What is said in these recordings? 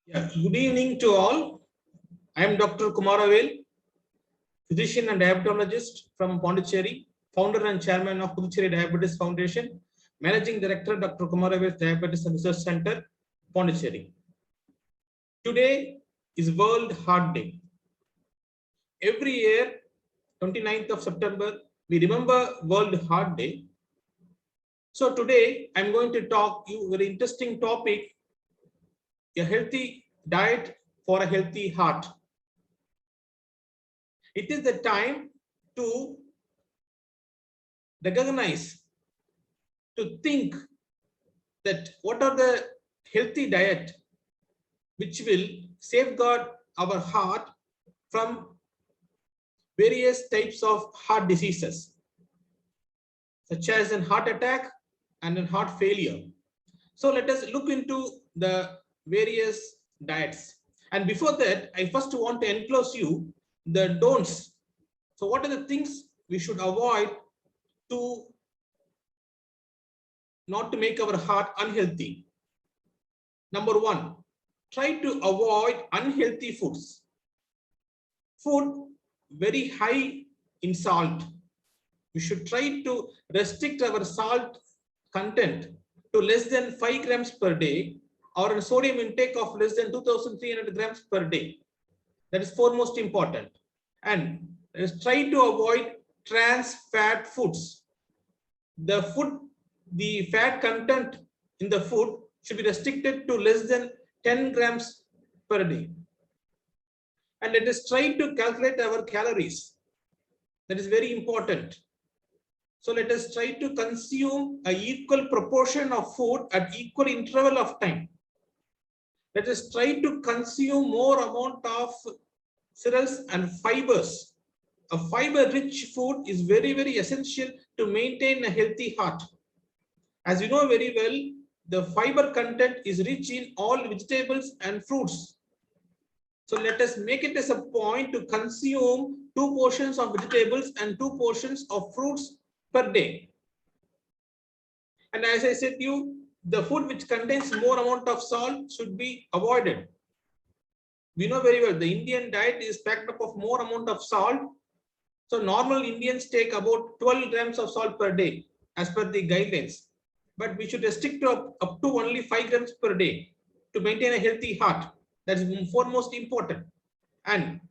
Yeah, good evening to all. I am Dr. Kumaravel, physician and diabetologist from Puducherry, founder and chairman of Puducherry Diabetes Foundation, managing director Dr. Kumaravel Diabetes and Research Center, Puducherry. Today is World Heart Day. Every year, 29th of September, we remember World Heart Day. So today, I'm going to talk you a very interesting topic, a healthy diet for a healthy heart. It is the time to recognize, to think that what are the healthy diet which will safeguard our heart from various types of heart diseases, such as an heart attack and a heart failure. So let us look into the various diets. And before that, I first want to enclose you the don'ts. So what are the things we should avoid to not to make our heart unhealthy? Number one, try to avoid unhealthy foods. Food very high in salt. We should try to restrict our salt content to less than 5 grams per day, or a sodium intake of less than 2,300 grams per day. That is foremost important. And try to avoid trans fat foods. The fat content in the food should be restricted to less than 10 grams per day. And let us try to calculate our calories. That is very important. So let us try to consume an equal proportion of food at equal interval of time. Let us try to consume more amount of cereals and fibers. A fiber-rich food is very, very essential to maintain a healthy heart. As you know very well, the fiber content is rich in all vegetables and fruits. So let us make it as a point to consume 2 portions of vegetables and 2 portions of fruits per day. And as I said to you, the food which contains more amount of salt should be avoided. We know very well the Indian diet is packed up of more amount of salt. So normal Indians take about 12 grams of salt per day as per the guidelines. But we should restrict to up to only 5 grams per day to maintain a healthy heart. That is foremost important. And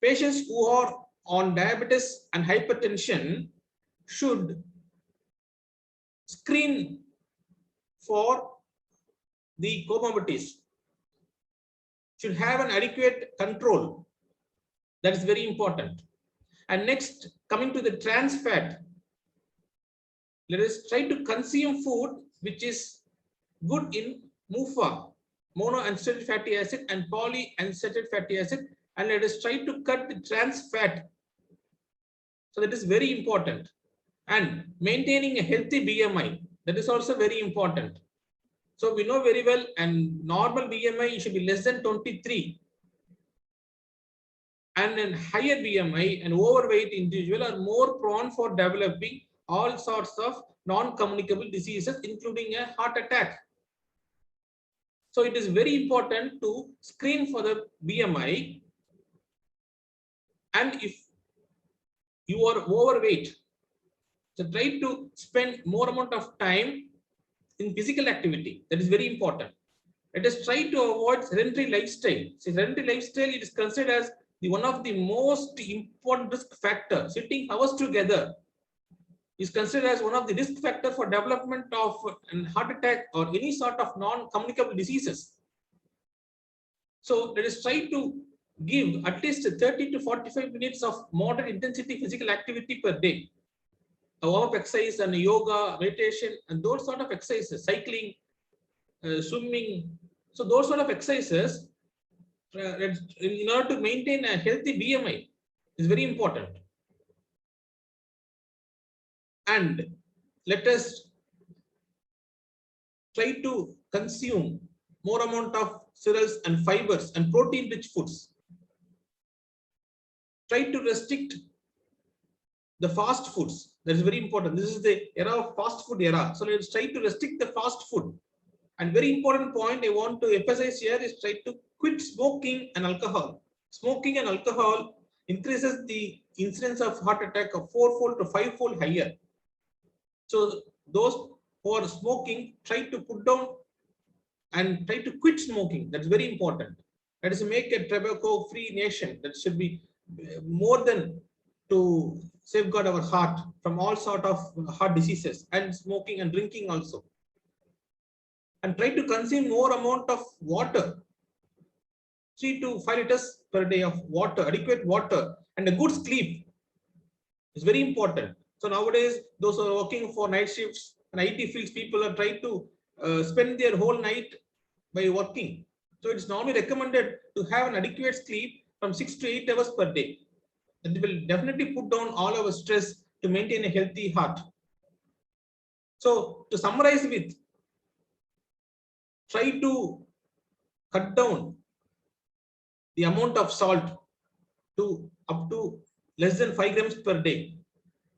patients who are on diabetes and hypertension should screen for the comorbidities, should have an adequate control. That is very important. And next, coming to the trans fat, let us try to consume food which is good in MUFA, monounsaturated fatty acid, and polyunsaturated fatty acid, and let us try to cut the trans fat. So that is very important. And maintaining a healthy BMI, that is also very important. So we know very well, and normal BMI should be less than 23. And a higher BMI and overweight individual are more prone for developing all sorts of non-communicable diseases, including a heart attack. So it is very important to screen for the BMI. And if you are overweight, so try to spend more amount of time in physical activity. That is very important. Let us try to avoid sedentary lifestyle. Sedentary lifestyle, it is considered as one of the most important risk factors. Sitting hours together is considered as one of the risk factors for development of a heart attack or any sort of non-communicable diseases. So let us try to give at least 30 to 45 minutes of moderate intensity physical activity per day. A warm-up exercise and yoga, meditation, and those sort of exercises, cycling, swimming. So those sort of exercises, in order to maintain a healthy BMI, is very important. And let us try to consume more amount of cereals and fibers and protein-rich foods. Try to restrict the fast foods. That is very important. This is the era of fast food era. So let's try to restrict the fast food. And very important point I want to emphasize here is try to quit smoking and alcohol. Smoking and alcohol increases the incidence of heart attack of 4-fold to 5-fold higher. So those who are smoking, try to put down and try to quit smoking. That's very important. That is to make a tobacco-free nation. That should be more than to safeguard our heart from all sort of heart diseases, and smoking and drinking also. And try to consume more amount of water, 3 to 5 liters per day of water, adequate water, and a good sleep is very important. So nowadays, those who are working for night shifts and IT fields, people are trying to spend their whole night by working. So it's normally recommended to have an adequate sleep from 6 to 8 hours per day. That will definitely put down all our stress to maintain a healthy heart. So to summarize with, try to cut down the amount of salt to up to less than 5 grams per day.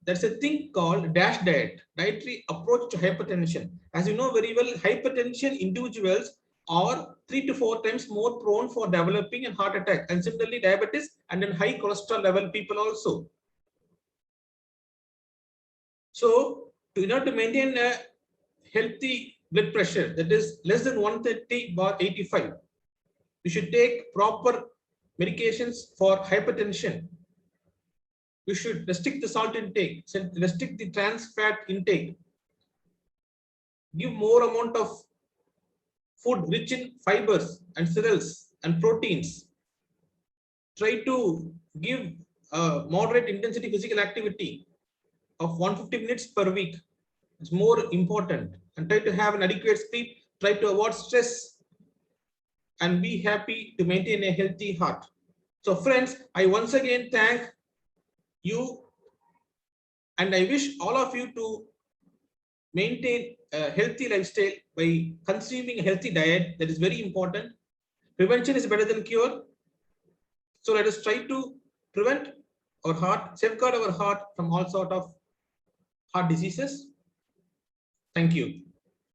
That's a thing called DASH diet, dietary approach to hypertension. As you know very well, hypertension individuals are 3 to 4 times more prone for developing a heart attack, and similarly diabetes and then high cholesterol level people also. So in order to maintain a healthy blood pressure that is less than 130/85, you should take proper medications for hypertension. You should restrict the salt intake, restrict the trans fat intake, give more amount of food rich in fibers and cereals and proteins. Try to give moderate intensity physical activity of 150 minutes per week. It's more important. And try to have an adequate sleep. Try to avoid stress and be happy to maintain a healthy heart. So friends, I once again thank you, and I wish all of you to maintain a healthy lifestyle by consuming a healthy diet. That is very important. Prevention is better than cure. So let us try to prevent our heart, safeguard our heart from all sort of heart diseases. Thank you.